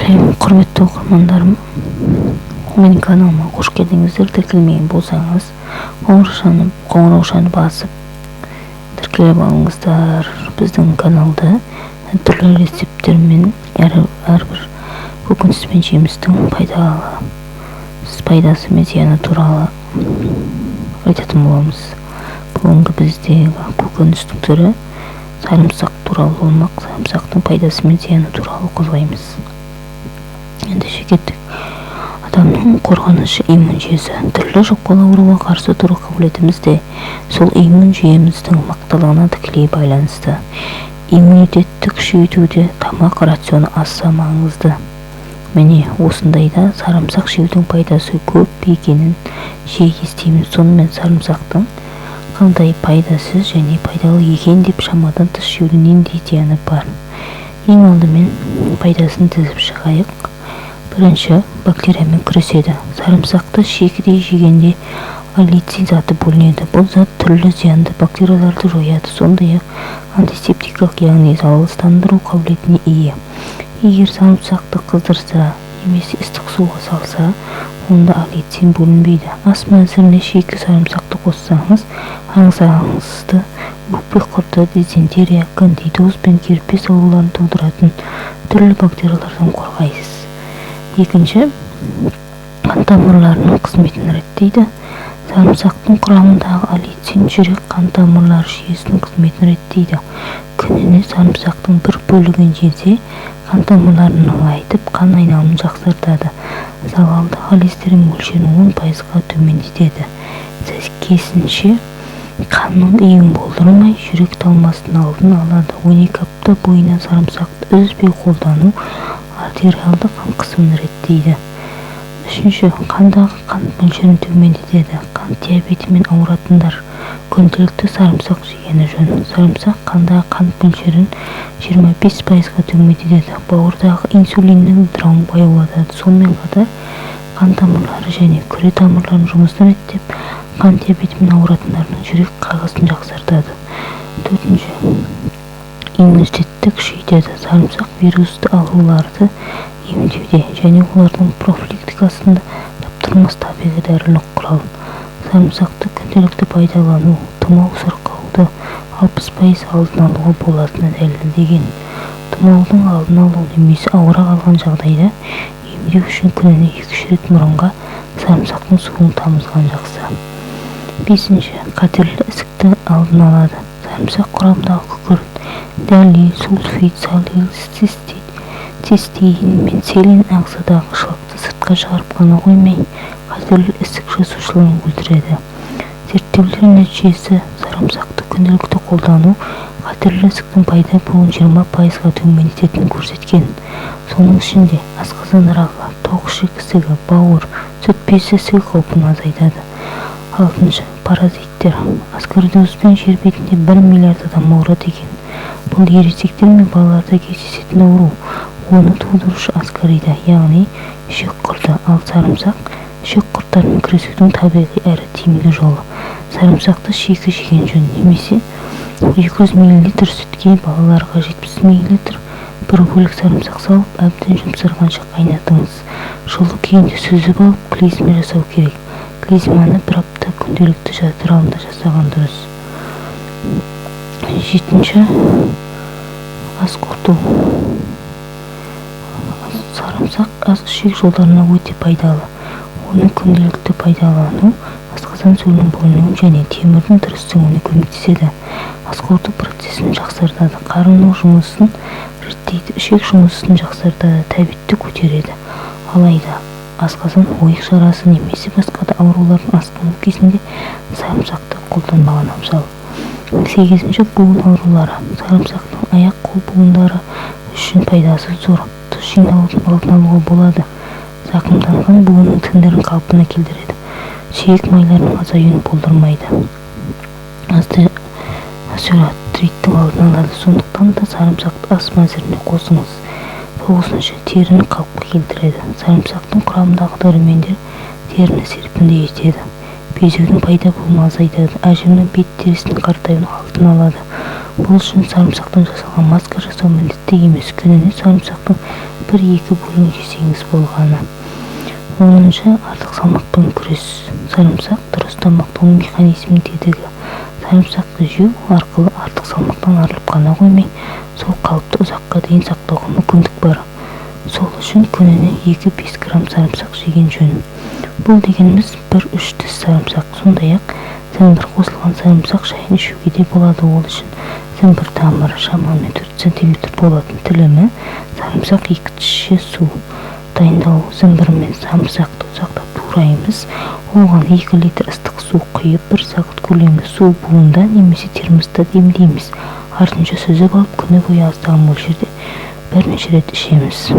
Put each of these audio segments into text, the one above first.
Сәлем, құрметті оқырмандарым. Менің каналыма қош келдіңіздер. Тіркелмеген болсаңыз, қоңыраушаны басып тіркеліп алыңыздар. Біздің каналда түрлі рецепттер мен әрбір көкөніс пен жемістің пайдасы мен зияны туралы айтатын боламыз. Бүгінгі біздегі көкөністің түрі сарымсақ туралы болмақ. Сарымсақтың пайдасы мен зияны туралы қозғаймыз. Ендеше кеттік. Адамның қорғанышы иммун жүйесі. Түрлі жұқпалы ауруға қарсы тұру қабілетіміз де сол иммун жүйеміздің мықтылығына тікелей байланысты. Иммунитетті күшейтуде тамақ рационы аса маңызды. Міне осындайда сарымсақ жеудің пайдасы көп екенін жиі естиміз. Сонымен сарымсақтың қандай пайдасыз және пайдалы екен деп шамадан тыс жеудің нендей зияны бар? Ең алдымен пайдасын тізіп шығайық. Бірінші, бактериямен күреседі. Сарымсақты шикідей жегенде аллицин заты бөлінеді. Бұл зат түрлі зиянды бактерияларды жояды. Сондай-ақ антисептикалық, яғни залалсыздандыру қабілетіне ие. Егер сарымсақты қыздырса немесе ыстық суға салса, онда аллицин бөлінбейді. Астма әзіріне шикі сарымсақты қоссаңыз, ағзаңызды өкпе құрты, дизентерия, кандидоз бен герпес ауруларын тудыратын түрлі бактериялардан қорғайсыз. Екінші, қан тамырларының қызметін реттейді. Сарымсақтың құрамындағы аллицин жүрек қан тамырлары жүйесінің қызметін реттейді. Күніне сарымсақтың бір бөлігін жесе, қан тамырларын нығайтып, қан айналымын жақсартады. Залалды холестерин мөлшерін 10%-ға төмендетеді. Сәйкесінше қанның иығын болдырмай, жүрек талмасының алдын алады. 12 апта бойына сарымсақты үзбей қолдану артериалды қан қысымын реттейді. Үшінші, қандағы қант мөлшерін төмендетеді. Қант диабетімен ауыратындар күнделікті сарымсақ жегені жөн. Сарымсақ қандағы қант мөлшерін 25%-ға төмендетеді. Бауырдағы инсулиннің ыдырауын баяулатады. Сонымен қатар қан тамырлары және күре тамырларын жұмысын реттеп, қант диабетімен ауыратындардың жүрек қағысын жақсартады. Төртінші, иммунитетті күшейтеді. Сарымсақ вирусты ауруларды емдеуде және олардың профилактикасында таптырмас табиғи дәрілік құрал. Сарымсақты күнделікті пайдалану тұмау сырқауды 60% алдын алуға болатыны дәлелденген. Тұмаудың алдын алу немесе ауыра қалған жағдайда емдеу үшін күніне 2 рет мұрынға сарымсақтың суын тамызған жақсы. Бесінші, қатерлі ісікті алдын алады. Сарымсақ құрамындағы күкірт, дәлей, сульфид, салил, цистеин мен селен ағзадағы шылықты сыртқа шығарып қана қоймай, қатерлі ісік жасушаларын өлтіреді. Зерттеулер нәтижесі сарымсақты күнделікті қолдану қатерлі ісіктің пайда болуын 20%-ға төмендететінін көрсеткен. Соның ішінде асқазан рағы, тоқ-ішек ісігі, бауыр, сүт безі ісігі қаупін азайтады. Алтыншы, паразиттер. Аскордозбен жер бетінде 1 миллиард адам ауырады екен. Бұл ересектер мен балаларда кездесетін ауру. Оны тудырушы аскарида, яғни ішек құрты. Ал сарымсақ ішек құрттармен күресудің табиғи әрі тиімді жолы. Сарымсақты шикі жеген жөн, немесе 200 мл сүтке балаларға 70 мл бір бөлік сарымсақ салып, әбден жұмсарғанша қайнатыңыз. Жолы күйінде сүзіп алып, клизма жасау керек. Клизманы 1 апта күнделікті жатыралында жасаған дұрыс. Жетінші, асқорыту. Сарымсақ ас-ішек жолдарына өте пайдалы. Оны күнделікті пайдалану асқазан сөлінің бөлінуін және темірдің дұрыс сіңуіне көмектеседі. Асқорыту процесін жақсартады, қарынның жұмысын реттейді, ішек жұмысын жақсартады, тәбетті көтереді. Алайда асқазан ойық жарасы немесе басқа да аурулардың асқыну кезінде сарымсақты қолданбаған абзал. 8-ші, буын аурулары. Сарымсақтың аяқ-қол буындары үшін пайдасы зор. Тұз жиналудың алдын алуға болады. Зақымданған буынның тіндерін қалпына келтіреді. Сүйек майларының азаюын болдырмайды. Остеоартриттің алдын алады. Сондықтан да сарымсақты ас мәзіріне қосыңыз. 9-ші, теріні қалыпқа келтіреді. Сарымсақтың құрамындағы дәрумендер теріні серпінді етеді. Безгектің пайда болуын азайтады. Әжімнің бет терісінің қартаюын алдын алады. Бұл үшін сарымсақтан жасалған маска жасау міндетті емес. Күніне сарымсақтың 1-2 бөлініп жесеңіз болғаны. 10-шы артық салмақпен күрес. Сарымсақ дұрыс тамақтану механизмінің тетігі. Сарымсақты жеу арқылы артық салмақтан арылып қана қоймай, сол қалыпты ұзаққа дейін сақтауға мүмкіндік бар. Сол үшін күніне 2-5 грамм сарымсақ жеген жөн. Бұл дегеніміз 1-3 тіс сарымсақ. Сондай-ақ зімбір қосылған сарымсақ шайын ішуге де болады. Ол үшін зімбір тамыры шамамен 4 см болатын тілімі, сарымсақ 2 шеше су. Дайындалу: зімбірмен сарымсақты ұзақтап тураймыз. Оған 2 литр ыстық су құйып 1 сағат көлемі су буында немесе термоста демдейміз. Артынша сүзіп алып күні бойы аздаған мөлшерде бірнеше рет ішеміз.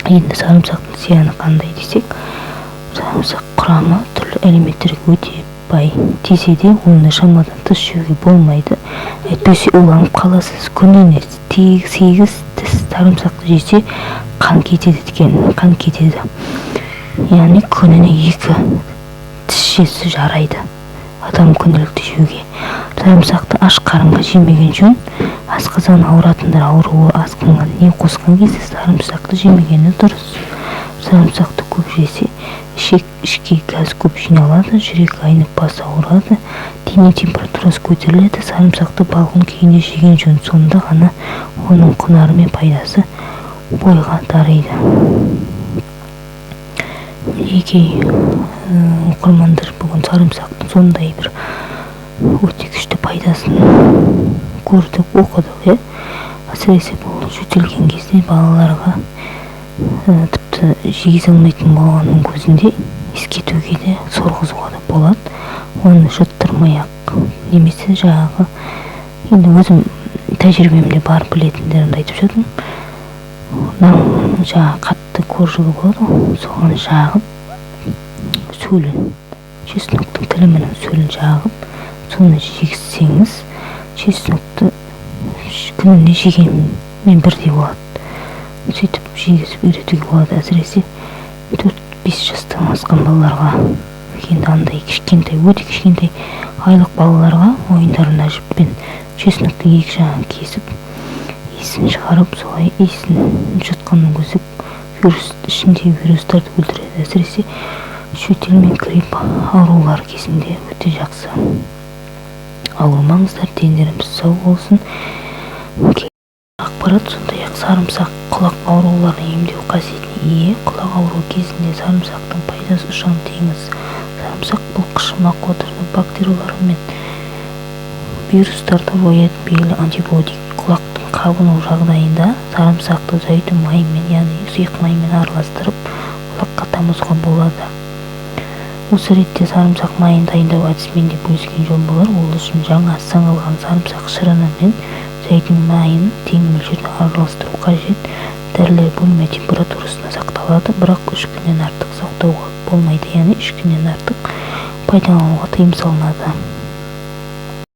Енді сарымсақтың зияны қандай десек, сарымсақ құрамы түрлі элементтерге өте бай. Десе де оны шамадан тыс жеуге болмайды. Әйтпесе уланып қаласыз. Күніне 8 тіс сарымсақты жесе қан кетеді екен, қан кетеді. Яғни күніне 2 тіс жесе жарайды адам күнделікті жеуге. Сарымсақты аш қарынға жемеген жөн. Асқазан ауыратындар ауруы асқынған не қосқан кезде сарымсақты жемегені дұрыс. Сарымсақты көп жесе ішке газ көп жиналады, жүрек айнып басы ауырады, дене температурасы көтеріледі. Сарымсақты балғын күйінде жеген жөн. Сонда ғана оның құнары мен пайдасы бойға дариды. Мінекей оқырмандар бүгін сарымсақтың сондай бір өте күшті пайдасын көрдік, оқыдық. Әсіресе бұл жөтелген кезде балаларға тіпті жей салмайтын болғанның көзінде ескетуге де сорғызуға да болады. Оны жұттырмай-ақ немесе жаңағы, енді өзім тәжірибемде бар білетіндерімді айтып жатырмын. Жаңағы қатты коржығы болады, соған жағып сөлін, чесноктың тілімінің сөлін жағып, соны жегізсеңіз, чеснокты күніне жегенмен бірдей болады. Сөйтіп жегізіп үйретуге болады. Әсіресе 4-5 жастан асқан балаларға, енді андай кішкентай, өте кішкентай айлық балаларға ойындарына жіппен чесноктың екі жағын кесіп, иісін шығарып, солай иісін жұтқанның өзі ішіндегі вирустарды өлтіреді. Әсіресе жөтел мен грипп аурулары кезінде өте жақсы. Ауырмаңыздар, дендеріміз сау болсын. Ақпарат: сондай-ақ сарымсақ құлақ ауруларын емдеу қасиетіне ие. Құлақ ауруы кезінде сарымсақтың пайдасы ұшан теңіз. Сарымсақ бұл қышыма қотырды бактериялар мен вирустарды жоятын белгілі антибиотик. Құлақтың қабыну жағдайында сарымсақты зәйтүн майымен, яғни сұйық маймен араластырып, құлаққа тамызуға болады. Осы ретте сарымсақ майын дайындау әдісімен де бөліскен жөн болар. Ол үшін жаңа сыңылған сарымсақ шырыны мен зәйтүн майын тең мөлшерде араластыру қажет. Дәрілер бөлме температурасында сақталады, бірақ 3 күннен артық сақтауға болмайды, яғни 3 күннен артық пайдалануға тыйым салынады.